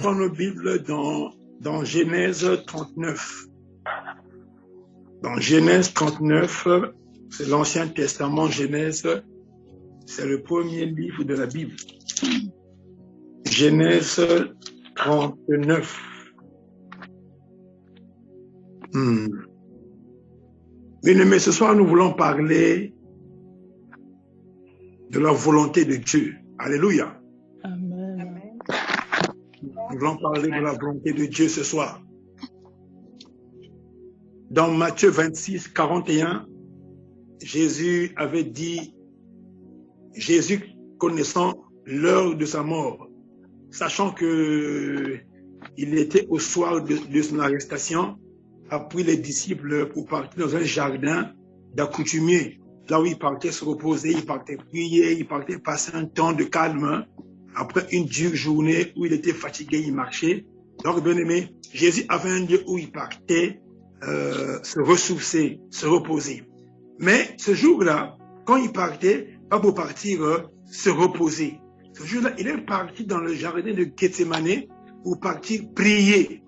ouvrons nos Bibles dans Genèse 39. Dans Genèse 39, c'est l'Ancien Testament. Genèse, c'est le premier livre de la Bible. Genèse 39. Mais ce soir, nous voulons parler de la volonté de Dieu. Alléluia. Amen. Nous voulons parler de la volonté de Dieu ce soir. Dans Matthieu 26, 41, Jésus avait dit, Jésus connaissant l'heure de sa mort, sachant que il était au soir de son arrestation, a pris les disciples pour partir dans un jardin d'accoutumiers, là où il partait se reposer, il partait prier, il partait passer un temps de calme. Après une dure journée où il était fatigué, il marchait. Donc, bien aimé, Jésus avait un lieu où il partait se ressourcer, se reposer. Mais ce jour-là, quand il partait, pas pour partir se reposer. Ce jour-là, il est parti dans le jardin de Gethsémane pour partir prier.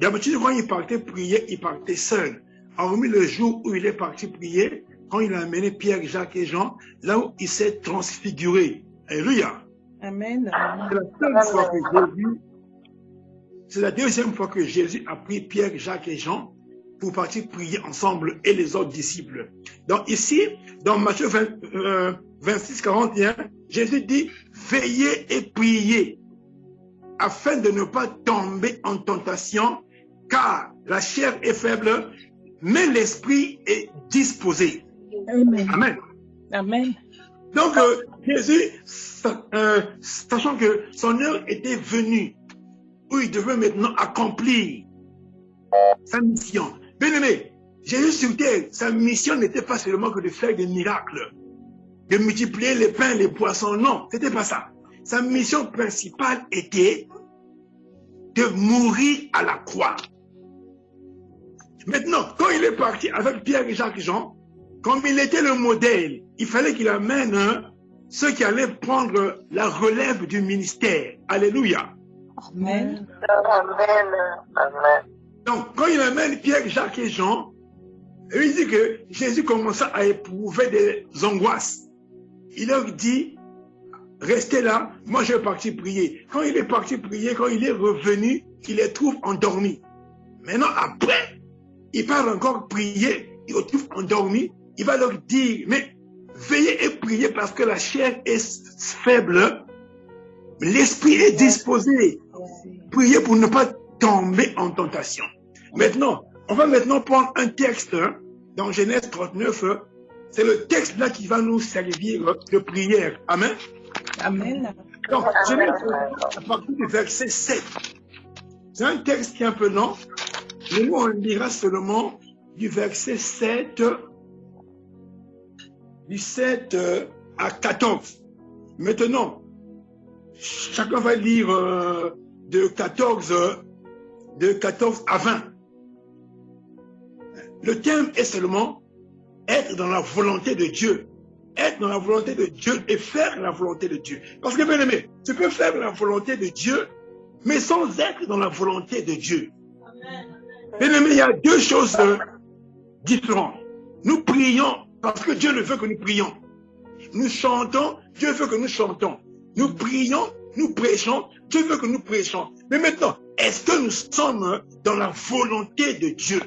D'habitude, quand il partait prier, il partait seul. Hormis le jour où il est parti prier, quand il a amené Pierre, Jacques et Jean, là où il s'est transfiguré. Alléluia. Amen. C'est la deuxième fois que Jésus a pris Pierre, Jacques et Jean pour partir prier ensemble et les autres disciples. Donc ici, dans Matthieu 26, 41, Jésus dit « Veillez et priez afin de ne pas tomber en tentation, car la chair est faible, mais l'esprit est disposé. » Amen. Amen. Amen. Donc Jésus, sachant que son heure était venue, où il devait maintenant accomplir sa mission. Bien aimé, Jésus sur terre, sa mission n'était pas seulement que de faire des miracles, de multiplier les pains, les poissons. Non, c'était pas ça. Sa mission principale était de mourir à la croix. Maintenant, quand il est parti avec Pierre, Jacques et Jean, comme il était le modèle, il fallait qu'il amène ceux qui allaient prendre la relève du ministère. Alléluia. Amen. Amen. Donc, quand il amène Pierre, Jacques et Jean, il dit que Jésus commença à éprouver des angoisses. Il leur dit, restez là, moi je vais partir prier. Quand il est parti prier, quand il est revenu, il les trouve endormis. Maintenant, après, il part encore prier, il les trouve endormis. Il va leur dire, mais veillez et priez parce que la chair est faible, mais l'esprit est disposé. Priez pour ne pas tomber en tentation. Maintenant, on va maintenant prendre un texte dans Genèse 39. C'est le texte là qui va nous servir de prière. Amen. Amen. Donc, Genèse 39, à partir du verset 7. C'est un texte qui est un peu long, mais nous on lira seulement du verset 7, du 7 à 14. Maintenant, chacun va lire de 14 à 20. Le thème est seulement être dans la volonté de Dieu. Être dans la volonté de Dieu et faire la volonté de Dieu. Parce que, bien aimé, tu peux faire la volonté de Dieu, mais sans être dans la volonté de Dieu. Bien aimé, il y a deux choses différentes. Nous prions parce que Dieu le veut que nous prions. Nous chantons, Dieu veut que nous chantons. Nous prions, nous prêchons, Dieu veut que nous prêchons. Mais maintenant, est-ce que nous sommes dans la volonté de Dieu?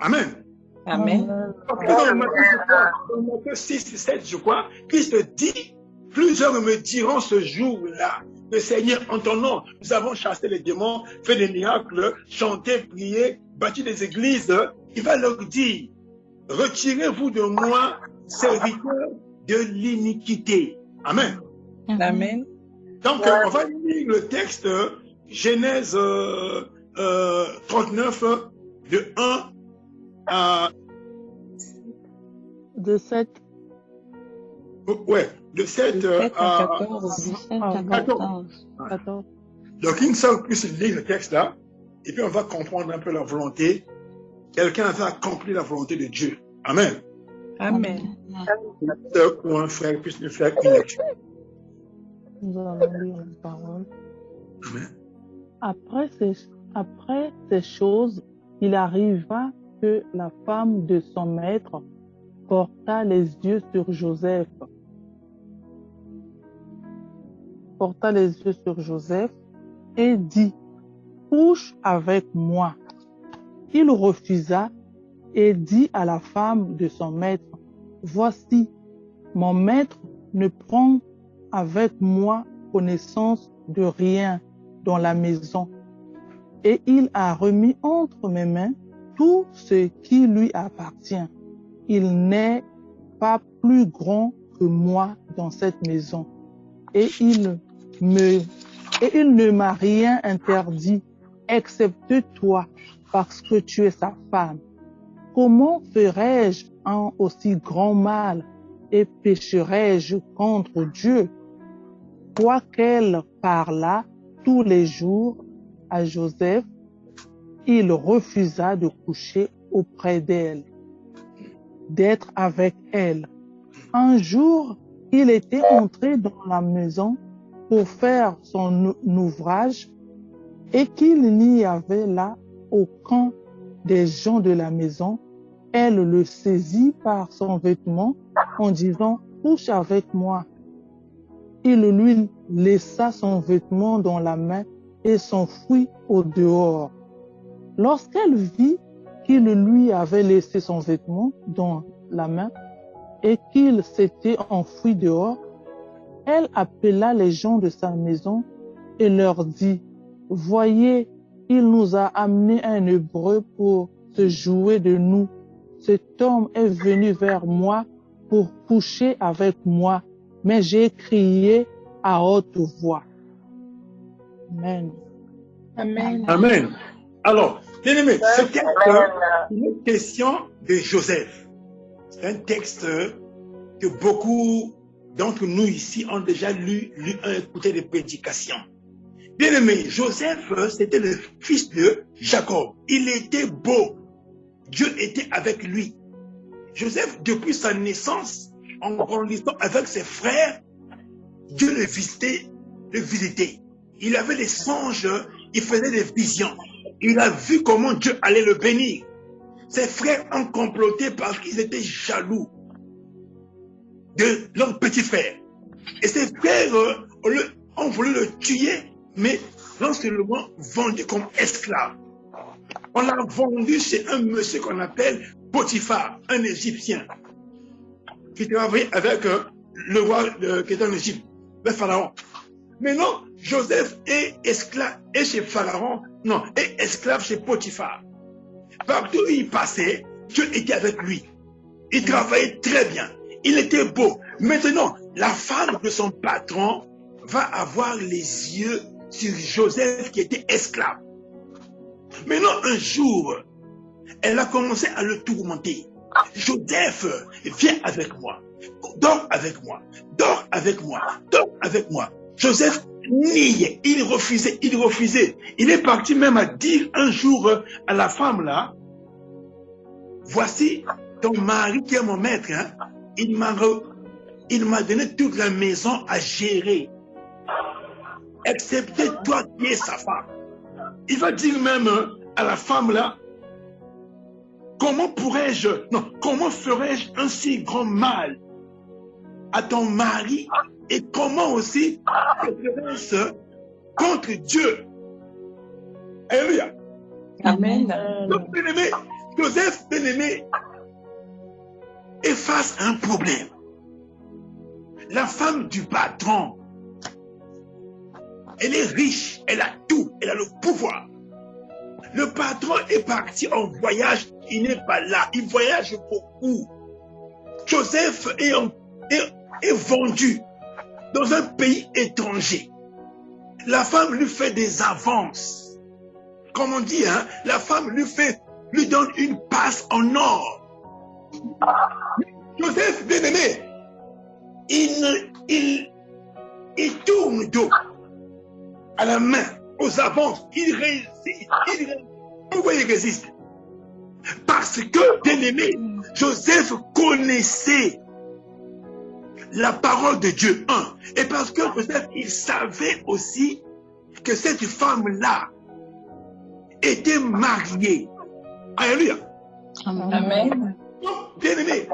Amen. Amen. Dans Matthieu 6, 7, je crois, Christ dit, plusieurs me diront ce jour-là, le Seigneur, en ton nom, nous avons chassé les démons, fait des miracles, chanté, prié, bâti des églises. Il va leur dire, retirez-vous de moi, serviteurs de l'iniquité. Amen. Amen. Donc, on va lire le texte Genèse 39, de 1 à... De 7. Ouais, de 7 à 14. Donc, une seule puisse lire le texte là, et puis on va comprendre un peu la volonté. Quelqu'un va accomplir la volonté de Dieu. Amen. Amen. Ou un frère puisse nous faire une lecture. Nous allons lire la parole. Amen. Après ces choses, il arriva que la femme de son maître porta les yeux sur Joseph. Et dit, couche avec moi. Il refusa et dit à la femme de son maître, voici, mon maître ne prend avec moi connaissance de rien dans la maison, et il a remis entre mes mains tout ce qui lui appartient. Il n'est pas plus grand que moi dans cette maison, et il ne m'a rien interdit, excepté toi, parce que tu es sa femme. Comment ferais-je un aussi grand mal et pécherais-je contre Dieu? Quoiqu'elle parlât tous les jours à Joseph, il refusa de coucher auprès d'elle, d'être avec elle. Un jour, il était entré dans la maison pour faire son ouvrage et qu'il n'y avait là aucun des gens de la maison. Elle le saisit par son vêtement en disant, couche avec moi. Il lui laissa son vêtement dans la main et s'enfuit au dehors. Lorsqu'elle vit qu'il lui avait laissé son vêtement dans la main et qu'il s'était enfui dehors, elle appela les gens de sa maison et leur dit, voyez, il nous a amené un Hébreu pour se jouer de nous. Cet homme est venu vers moi pour coucher avec moi, mais j'ai crié à haute voix. Amen. Amen. Amen. Alors, bien aimé, ce texte, c'est une question de Joseph. C'est un texte que beaucoup d'entre nous ici ont déjà lu ont écouté des prédications. Bien aimé, Joseph, c'était le fils de Jacob. Il était beau. Dieu était avec lui. Joseph, depuis sa naissance, en grandissant avec ses frères, Dieu le visitait. Il avait des songes, il faisait des visions. Il a vu comment Dieu allait le bénir. Ses frères ont comploté parce qu'ils étaient jaloux de leur petit frère. Et ses frères ont voulu le tuer, mais l'ont seulement vendu comme esclave. On l'a vendu chez un monsieur qu'on appelle Potiphar, un Égyptien, qui travaillait avec le roi qui était en Égypte, le Pharaon. Maintenant, Joseph est esclave et chez Pharaon, non, est esclave chez Potiphar. Partout où il passait, Dieu était avec lui. Il travaillait très bien. Il était beau. Maintenant, la femme de son patron va avoir les yeux sur Joseph qui était esclave. Maintenant, un jour, elle a commencé à le tourmenter. Joseph, viens avec moi. Dors avec moi. Dors avec moi. Dors avec moi. Joseph niait. Il refusait. Il est parti même à dire un jour à la femme là, voici ton mari qui est mon maître. Hein, il m'a donné toute la maison à gérer. Excepté toi qui es sa femme. Il va dire même à la femme là, comment ferais-je un si grand mal à ton mari et comment aussi ferais-je contre Dieu? Alléluia. Amen. Donc, bien-aimé, Joseph, bien-aimé, est face à un problème. La femme du patron, elle est riche, elle a tout, elle a le pouvoir. Le patron est parti en voyage, il n'est pas là, il voyage beaucoup. Joseph est vendu dans un pays étranger. La femme lui fait des avances. Comme on dit, hein, la femme lui donne une passe en or. Joseph, bien-aimé, il tourne dos à la main, aux avances. Il résiste. Pourquoi il résiste? Parce que, bien-aimé, Joseph connaissait la parole de Dieu. Et parce que Joseph, il savait aussi que cette femme-là était mariée. Alléluia. Amen. Bien aimé,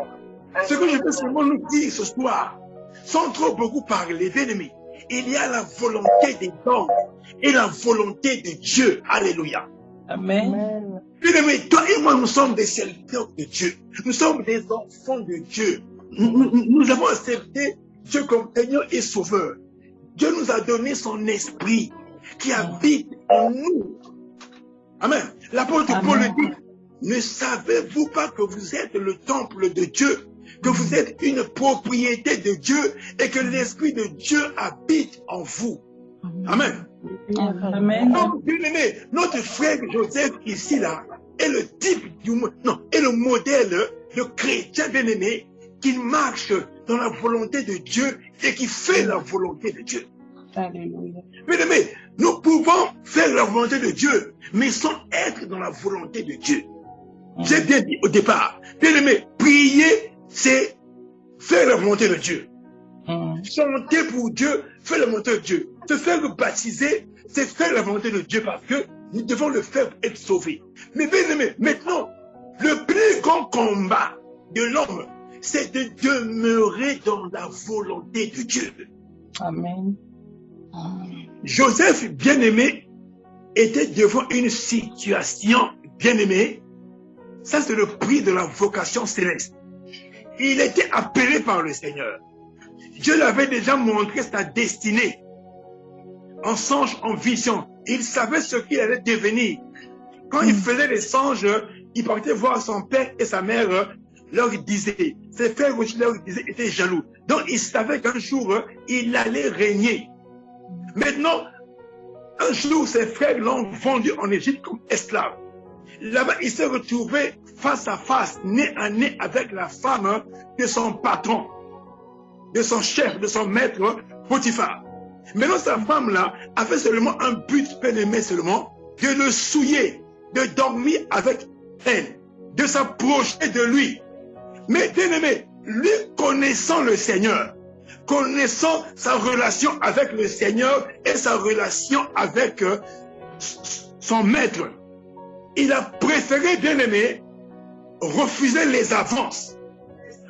ce que je veux seulement nous dire ce soir, sans trop beaucoup parler, bien aimé, il y a la volonté des hommes et la volonté de Dieu. Alléluia. Amen. Bien aimé, toi et moi, nous sommes des serviteurs de Dieu. Nous sommes des enfants de Dieu. Nous avons accepté Dieu comme Seigneur et Sauveur. Dieu nous a donné son esprit qui habite en nous. Amen. L'apôtre Paul dit, ne savez-vous pas que vous êtes le temple de Dieu, que vous êtes une propriété de Dieu et que l'esprit de Dieu habite en vous? Amen. Amen. Donc, bien aimé, notre frère Joseph ici là est le type est le modèle de chrétien bien aimé qui marche dans la volonté de Dieu et qui fait la volonté de Dieu. Alléluia. Bien aimé, nous pouvons faire la volonté de Dieu, mais sans être dans la volonté de Dieu. J'ai bien dit au départ, bien aimé, prier, c'est faire la volonté de Dieu. Chanter pour Dieu, faire la volonté de Dieu. Se faire baptiser, c'est faire la volonté de Dieu parce que nous devons le faire pour être sauvés. Mais bien aimé, maintenant, le plus grand combat de l'homme, c'est de demeurer dans la volonté de Dieu. Amen. Joseph, bien aimé, était devant une situation, bien aimé. Ça, c'est le prix de la vocation céleste. Il était appelé par le Seigneur. Dieu l'avait déjà montré sa destinée. En songe, en vision. Il savait ce qu'il allait devenir. Quand il faisait les songes, il partait voir son père et sa mère, leur disait, ses frères aussi leur disaient, étaient jaloux. Donc il savait qu'un jour, il allait régner. Maintenant, un jour, ses frères l'ont vendu en Égypte comme esclave. Là-bas, il s'est retrouvé face à face, nez à nez avec la femme de son patron, de son chef, de son maître, Potiphar. Maintenant, sa femme-là avait seulement un but bien aimé seulement, de le souiller, de dormir avec elle, de s'approcher de lui. Mais bien aimé, lui connaissant le Seigneur, connaissant sa relation avec le Seigneur et sa relation avec son maître, il a préféré, bien aimé, refuser les avances.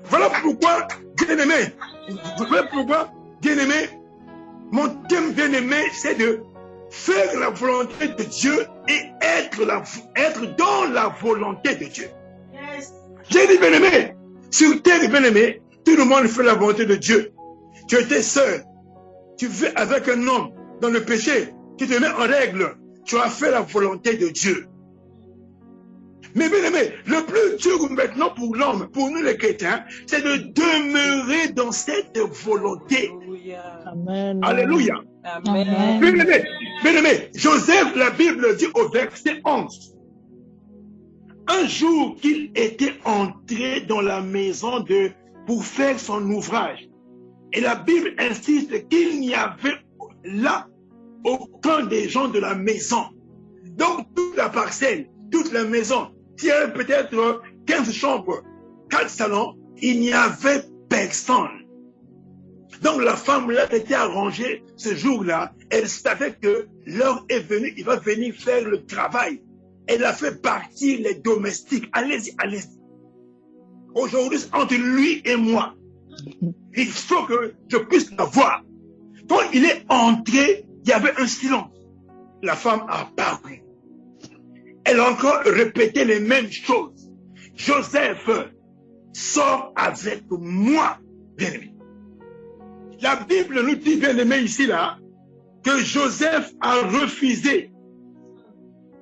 Voilà pourquoi, bien aimé, mon thème bien aimé, c'est de faire la volonté de Dieu et être dans la volonté de Dieu. J'ai dit, bien aimé, sur terre, bien aimé, tout le monde fait la volonté de Dieu. Tu étais seul, tu vis avec un homme dans le péché, tu te mets en règle, tu as fait la volonté de Dieu. Mais bien aimé, le plus dur maintenant pour l'homme, pour nous les chrétiens, c'est de demeurer dans cette volonté. Amen. Alléluia. Amen. Bien aimé, Joseph, la Bible dit au verset 11, un jour qu'il était entré dans la maison pour faire son ouvrage. Et la Bible insiste qu'il n'y avait là aucun des gens de la maison. Donc toute la parcelle, toute la maison, s'il y avait peut-être 15 chambres, 4 salons, il n'y avait personne. Donc la femme là était arrangée ce jour-là. Elle savait que l'heure est venue, il va venir faire le travail. Elle a fait partir les domestiques. Allez-y, allez-y. Aujourd'hui, entre lui et moi, il faut que je puisse la voir. Quand il est entré, il y avait un silence. La femme a apparu. Elle a encore répété les mêmes choses. Joseph, sort avec moi, bien-aimé. La Bible nous dit, bien-aimé, ici, là, que Joseph a refusé.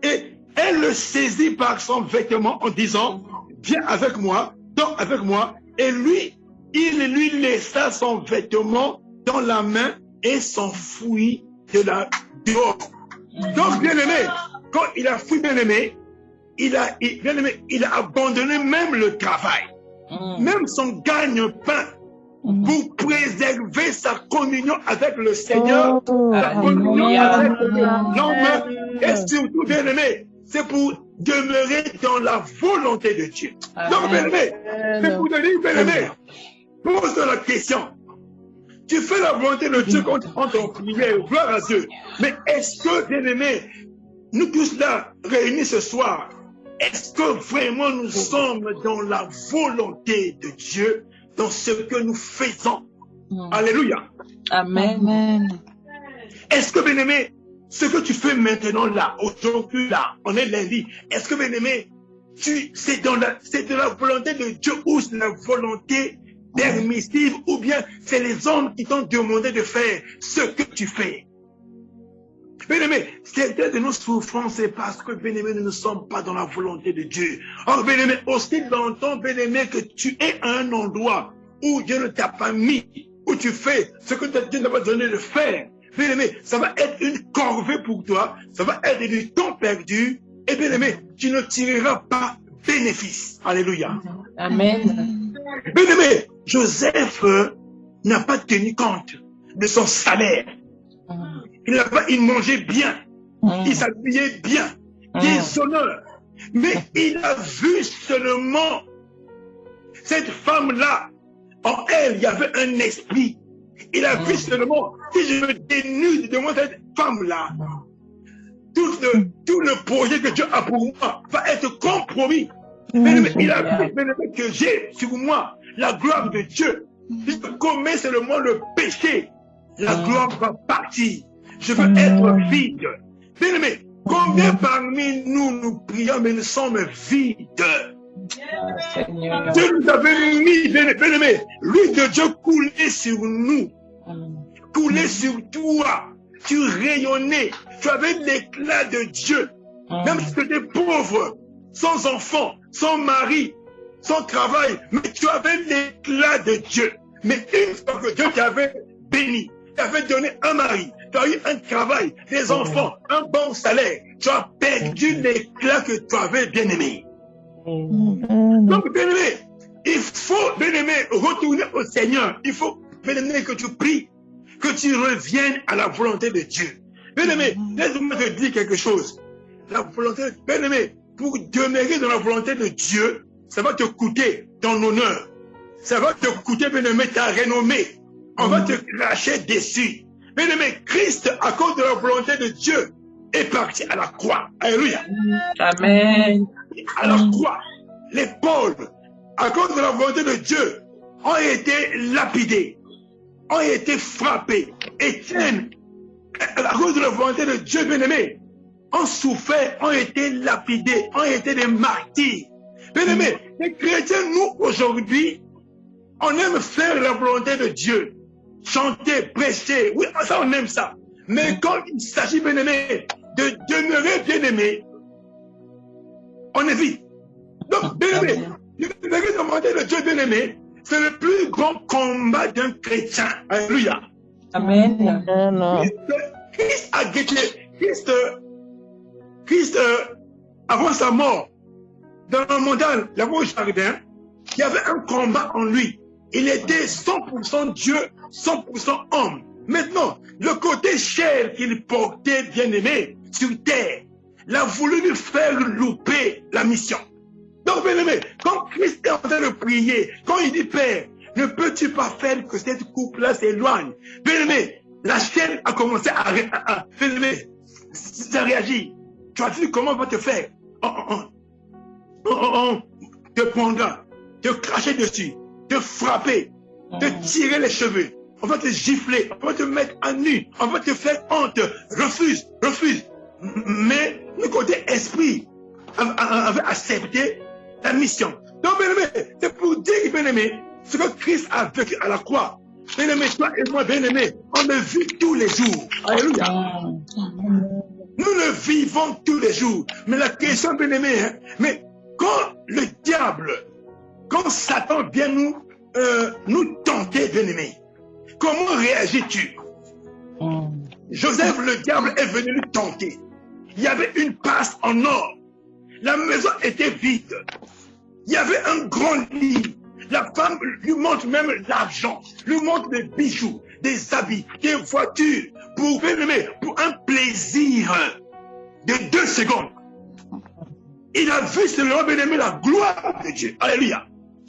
Et elle le saisit par son vêtement en disant, viens avec moi, dors avec moi. Et lui, il lui laissa son vêtement dans la main et s'enfuit dehors. Donc, bien-aimé, quand il a fui, bien-aimé, il a abandonné même le travail, même son gagne-pain, pour préserver sa communion avec le Seigneur, sa communion avec l'homme, et surtout, bien-aimé, c'est pour demeurer dans la volonté de Dieu. Donc, bien-aimé, c'est pour te dire, bien-aimé, pose la question, tu fais la volonté de Dieu quand tu entres en prière, gloire à Dieu. Mais est-ce que, bien-aimés, nous tous là, réunis ce soir, est-ce que vraiment nous sommes dans la volonté de Dieu, dans ce que nous faisons? Alléluia. Amen. Amen. Est-ce que, bien-aimé, ce que tu fais maintenant là, aujourd'hui là, on est lundi, est-ce que, bien-aimé, c'est de la volonté de Dieu ou c'est la volonté permissive ou bien c'est les hommes qui t'ont demandé de faire ce que tu fais? Bien-aimé, certaines de nos souffrances, c'est parce que, bien-aimé, nous ne sommes pas dans la volonté de Dieu. Or, bien-aimé, aussi longtemps, bien-aimé, que tu es à un endroit où Dieu ne t'a pas mis, où tu fais ce que Dieu n'a pas donné de faire, bien-aimé, ça va être une corvée pour toi, ça va être du temps perdu, et bien-aimé, tu ne tireras pas bénéfice. Alléluia. Amen. Bien-aimé, Joseph n'a pas tenu compte de son salaire. Il mangeait bien, il s'habillait bien, des honneurs. Mais il a vu seulement cette femme-là, en elle, il y avait un esprit. Il a vu seulement, si je me dénude de moi, cette femme-là, tout le projet que Dieu a pour moi va être compromis. Mais il a vu que j'ai sur moi la gloire de Dieu. Si je commets seulement le péché, la gloire va partir. Je veux être vide. Bien-aimé, combien parmi nous, nous prions, mais nous sommes vides? Dieu nous avait mis, bien-aimé, l'huile de Dieu coulait sur nous, coulait sur toi. Tu rayonnais, tu avais l'éclat de Dieu. Même si tu étais pauvre, sans enfant, sans mari, sans travail, mais tu avais l'éclat de Dieu. Mais une fois que Dieu t'avait béni, t'avait donné un mari, tu as eu un travail, des enfants, un bon salaire, tu as perdu l'éclat que tu avais, bien-aimé. Donc, bien-aimé, il faut, bien-aimé, retourner au Seigneur. Il faut, bien-aimé, que tu pries, que tu reviennes à la volonté de Dieu. Bien-aimé, laisse-moi te dire quelque chose. La volonté, bien-aimé, pour demeurer dans la volonté de Dieu, ça va te coûter ton honneur. Ça va te coûter, bien-aimé, ta renommée. On va te cracher dessus. Bien-aimé, Christ, à cause de la volonté de Dieu, est parti à la croix. Alléluia. Amen. À la croix, les Paul, à cause de la volonté de Dieu, ont été lapidés, ont été frappés. Étienne, à cause de la volonté de Dieu, bien-aimé, ont souffert, ont été lapidés, ont été des martyrs. Bien-aimé, les chrétiens, nous, aujourd'hui, on aime faire la volonté de Dieu. Chanter, prêcher, oui, ça, on aime ça. Mais quand il s'agit, bien-aimé, de demeurer bien-aimé, on évite. Donc, bien-aimé, demeurer dans la volonté de Dieu, bien-aimé, c'est le plus grand combat d'un chrétien. Alléluia. Amen. Christ a guetté, Christ, avant sa mort, dans la montagne, là-bas au jardin, il y avait un combat en lui. Il était 100% Dieu, 100% homme. Maintenant, le côté chair qu'il portait, bien-aimé, sur terre, il a voulu lui faire louper la mission. Donc, bien-aimé, quand Christ est en train de prier, quand il dit, Père, ne peux-tu pas faire que cette couple-là s'éloigne? Bien-aimé, la chair a commencé à bien-aimé, ça réagit. Tu as vu comment on va te faire? On te prendra, te cracher dessus, te frapper, te tirer les cheveux, on va te gifler, on va te mettre à nu, on va te faire honte. Refuse, refuse. Mais le côté esprit avait accepté la mission. Donc, bien-aimé, c'est pour dire, bien-aimé, ce que Christ a vécu à la croix. Bien-aimé, toi et moi, bien-aimé, on le vit tous les jours. Alléluia. Nous le vivons tous les jours. Mais la question, bien-aimé, mais quand le diable, quand Satan vient nous tenter, bien-aimé, comment réagis-tu? Joseph, le diable, est venu lui tenter. Il y avait une passe en or. La maison était vide. Il y avait un grand lit. La femme lui montre même l'argent, lui montre des bijoux, des habits, des voitures, pour un plaisir de 2 secondes. Il a vu seulement, bien-aimé, la gloire de Dieu. Alléluia.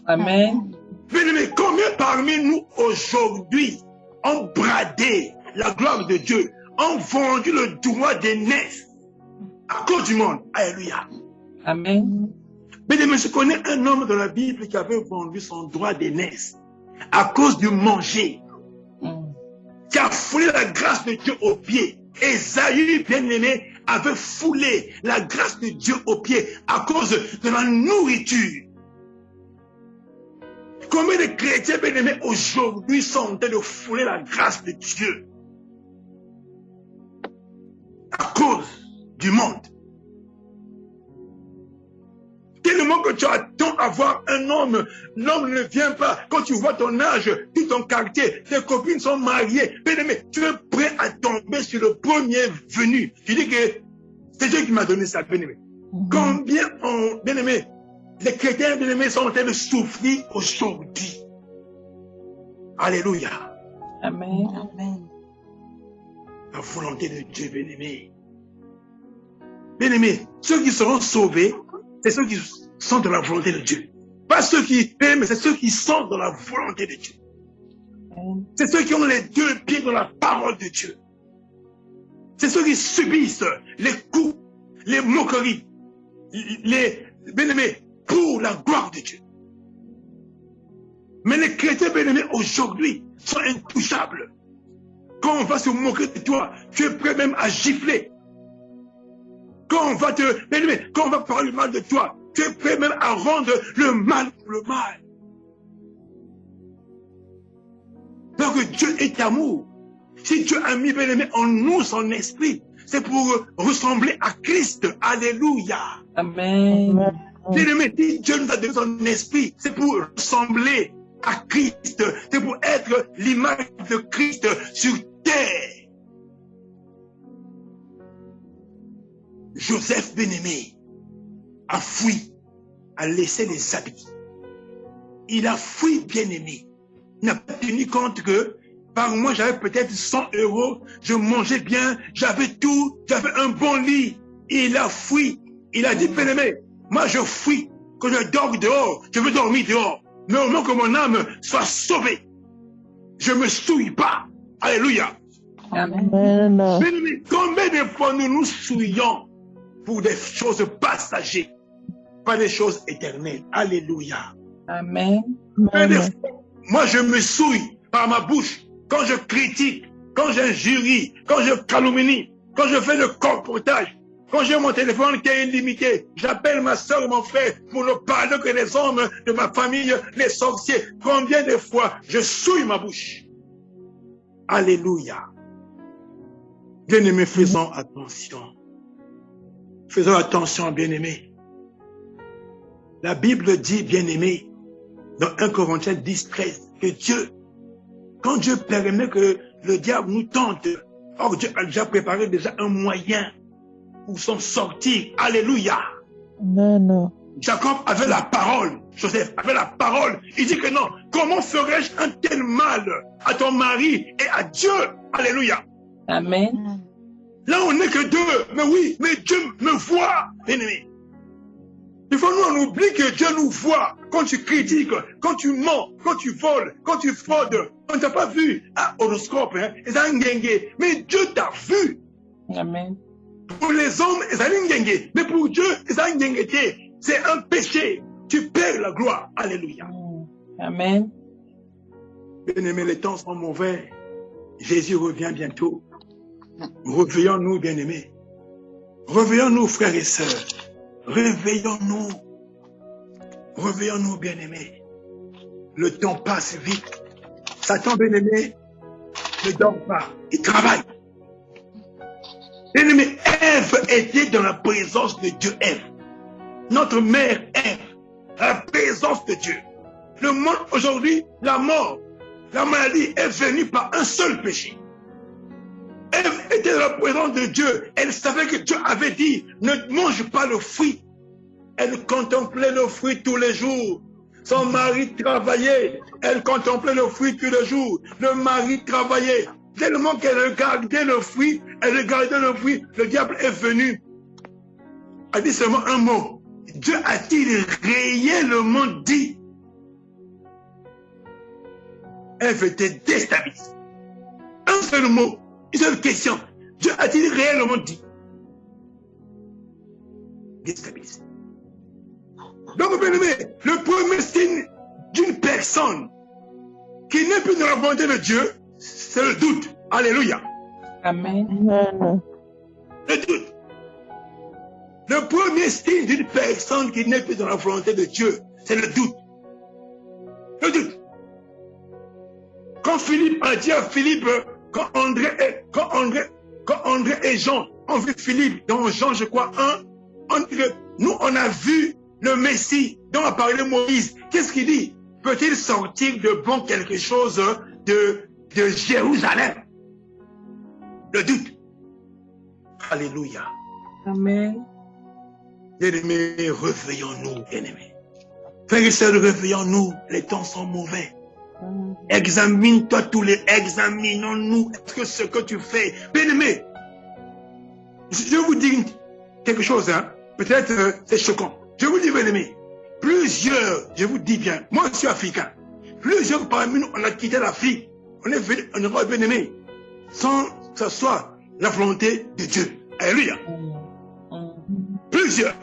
Amen. Bien-aimé, combien parmi nous aujourd'hui, ont bradé la gloire de Dieu, ont vendu le droit d'aînesse à cause du monde. Alléluia. Amen. Mais je connais un homme dans la Bible qui avait vendu son droit d'aînesse à cause du manger, qui a foulé la grâce de Dieu aux pieds. Ésaü, bien-aimé, avait foulé la grâce de Dieu aux pieds à cause de la nourriture. Combien de chrétiens, bien-aimés, aujourd'hui sont en train de fouler la grâce de Dieu à cause du monde? Tellement que tu attends à voir un homme, l'homme ne vient pas. Quand tu vois ton âge, tout ton quartier, tes copines sont mariées, bien-aimé, tu es prêt à tomber sur le premier venu. Tu dis que c'est Dieu qui m'a donné ça, bien-aimé. Combien, bien-aimé, les chrétiens, bien-aimés, sont en train de souffrir aujourd'hui. Alléluia. Amen. Amen. La volonté de Dieu, bien-aimé. Bien-aimé, ceux qui seront sauvés, c'est ceux qui sont dans la volonté de Dieu. Pas ceux qui aiment, mais c'est ceux qui sont dans la volonté de Dieu. C'est ceux qui ont les deux pieds dans la parole de Dieu. C'est ceux qui subissent les coups, les moqueries, les bien-aimés, pour la gloire de Dieu. Mais les chrétiens, bien-aimés, aujourd'hui, sont intouchables. Quand on va se moquer de toi, tu es prêt même à gifler. Quand on va bien-aimé, quand on va parler mal de toi, tu es prêt même à rendre le mal pour le mal. Donc Dieu est amour. Si Dieu a mis, bien-aimé, en nous son esprit, c'est pour ressembler à Christ. Alléluia. Amen. Bien-aimé, si Dieu nous a donné son esprit, c'est pour ressembler à Christ. C'est pour être l'image de Christ sur terre. Joseph, bien-aimé, a fui, a laissé les habits. Il a fui, bien-aimé. Il n'a pas tenu compte que par mois, j'avais peut-être 100 €, je mangeais bien, j'avais tout, j'avais un bon lit. Il a fui. Il a dit, bien-aimé, moi je fuis. Quand je dors dehors, je veux dormir dehors. Mais au moment que mon âme soit sauvée, je ne me souille pas. Alléluia. Amen. Bien-aimé, combien de fois nous nous souillons pour des choses passagères, pas des choses éternelles. Alléluia. Amen. Moi, je me souille par ma bouche quand je critique, quand j'injurie, quand je calomnie, quand je fais le colportage, quand j'ai mon téléphone qui est illimité. J'appelle ma soeur, mon frère pour ne parler que des hommes de ma famille, les sorciers. Combien de fois je souille ma bouche? Alléluia. Bien-aimés, faisons attention. Faisons attention, bien-aimés. La Bible dit, bien-aimés, dans 1 Corinthiens 10-13, que Dieu, quand Dieu permet que le diable nous tente, or Dieu a déjà préparé un moyen pour s'en sortir. Alléluia. Amen. Jacob avait la parole, Joseph avait la parole. Il dit que non, comment ferais-je un tel mal à ton mari et à Dieu? Alléluia. Amen. Là, on n'est que deux. Mais oui, mais Dieu me voit, bien-aimé. Il faut nous, on oublie que Dieu nous voit. Quand tu critiques, quand tu mens, quand tu voles, quand tu fraudes. On ne t'a pas vu à horoscope, hein. Mais Dieu t'a vu. Amen. Pour les hommes, mais pour Dieu, c'est un péché. Tu perds la gloire. Alléluia. Amen. Bien-aimés, les temps sont mauvais. Jésus revient bientôt. Réveillons-nous, bien-aimés. Réveillons-nous, frères et sœurs. Réveillons-nous. Réveillons-nous, bien-aimés. Le temps passe vite. Satan, bien-aimé, ne dort pas. Il travaille. Bien-aimé, Ève était dans la présence de Dieu. Ève. Notre mère Ève. La présence de Dieu. Le monde aujourd'hui, la mort, la maladie est venue par un seul péché. Ève était dans la présence de Dieu. Elle savait que Dieu avait dit, ne mange pas le fruit. Elle contemplait le fruit tous les jours. Son mari travaillait. Elle contemplait le fruit tous les jours. Le mari travaillait. Tellement qu'elle regardait le fruit, le diable est venu. A dit seulement un mot. Dieu a-t-il réellement dit? Ève était déstabilisée. seul mot, une seule question. Dieu a-t-il réellement dit? Déstabilisé. Donc, bien aimé, le premier signe d'une personne qui n'est plus dans la volonté de Dieu, c'est le doute. Alléluia. Amen. Amen. Le doute. Le premier signe d'une personne qui n'est plus dans la volonté de Dieu, c'est le doute. Le doute. Quand Philippe a dit à Philippe, quand André et Jean ont vu Philippe dans Jean, je crois, 1, nous on a vu le Messie dont a parlé Moïse. Qu'est-ce qu'il dit? Peut-il sortir de bon quelque chose de Jérusalem? Le doute. Alléluia. Amen. Bien-aimés, réveillons-nous, bien-aimés. Frères et sœurs, réveillons-nous. Les temps sont mauvais. Examine-toi examinons-nous. Est-ce que ce que tu fais, bien-aimés, je vous dis quelque chose, hein. Peut-être c'est choquant. Je vous dis, bien-aimés, plusieurs, je vous dis bien, moi je suis africain. Plusieurs parmi nous, on a quitté l'Afrique. On est venu en Europe, bien-aimés, sans que ce soit la volonté de Dieu. Alléluia. Plusieurs.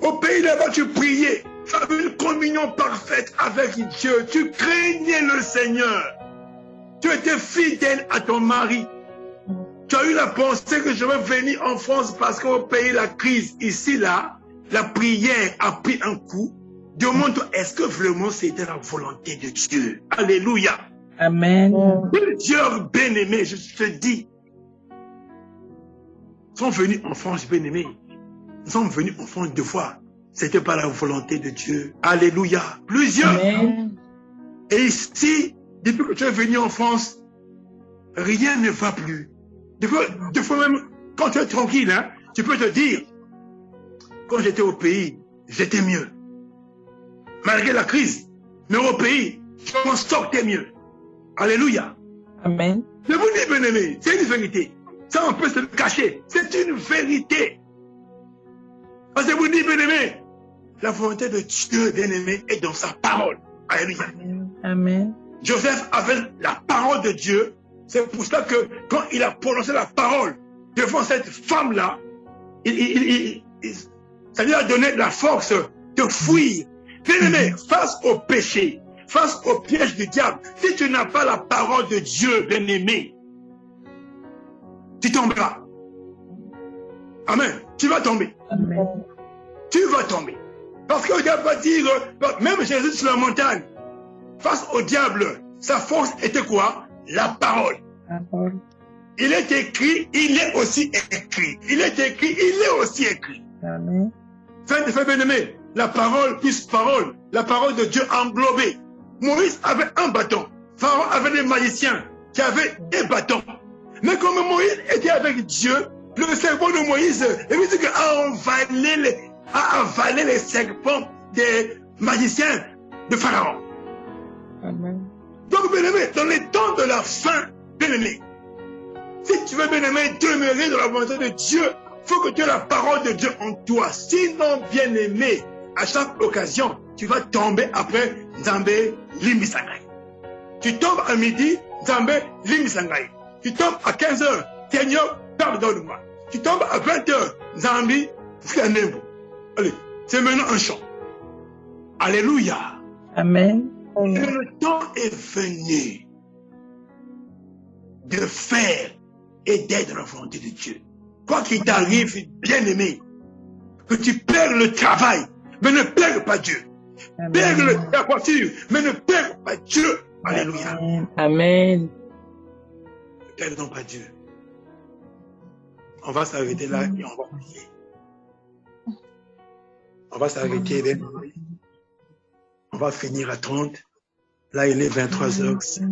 Au pays là-bas, tu priais. Tu avais une communion parfaite avec Dieu. Tu craignais le Seigneur. Tu étais fidèle à ton mari. Tu as eu la pensée que je vais venir en France parce qu'au pays, la crise, ici, là, la prière a pris un coup. Demande-toi, est-ce que vraiment c'était la volonté de Dieu? Alléluia. Amen. Plusieurs bien-aimés, je te dis, sont venus en France, bien-aimés. Nous sommes venus en France 2 fois. C'était pas la volonté de Dieu. Alléluia. Plusieurs. Amen. Et ici, depuis que tu es venu en France, rien ne va plus. Des fois même, quand tu es tranquille, hein, tu peux te dire, quand j'étais au pays, j'étais mieux. Malgré la crise, mais au pays, je m'en sortais mieux. Alléluia. Amen. Je vous dis, bien-aimé, c'est une vérité. Ça, on peut se le cacher. C'est une vérité. Parce que vous dites, bien-aimé, la volonté de Dieu, bien-aimé, est dans sa parole. Alléluia. Amen. Joseph avait la parole de Dieu. C'est pour cela que quand il a prononcé la parole devant cette femme-là, ça lui a donné la force de fuir. Bien-aimé, face au péché, face au piège du diable, si tu n'as pas la parole de Dieu, bien-aimé, tu tomberas. Amen. Tu vas tomber. Amen. Tu vas tomber. Parce que le diable va dire, même Jésus sur la montagne, face au diable, sa force était quoi? La parole. Parole. Il est écrit, il est aussi écrit. Il est écrit, il est aussi écrit. Amen. Fait bien-aimé, la parole plus parole, la parole de Dieu englobée. Moïse avait un bâton. Pharaon avait des magiciens qui avaient des bâtons. Mais comme Moïse était avec Dieu, le serpent de Moïse, a avalé les serpents des magiciens de Pharaon. Amen. Donc, bien-aimé, dans les temps de la fin, bien-aimé, si tu veux, bien-aimé, demeurer dans la volonté de Dieu, il faut que tu aies la parole de Dieu en toi. Sinon, bien-aimé, à chaque occasion, tu vas tomber après Nzambé Limisangai. Tu tombes à midi, Nzambé Limisangai. Tu tombes à 15h, Seigneur, pardonne-moi. Tu tombes à 20h, Nzambi Flanembo. Allez, c'est maintenant un chant. Alléluia. Amen. Et le temps est venu de faire et d'être dans la volonté de Dieu. Quoi qu'il t'arrive, bien-aimé, que tu perds le travail, mais ne perds pas Dieu. Amen. Perds la voiture, mais ne perds pas Dieu. Alléluia. Amen. Ne perdons pas Dieu. On va s'arrêter là et on va prier. On va s'arrêter là. On va finir à 30. Là, il est 23h.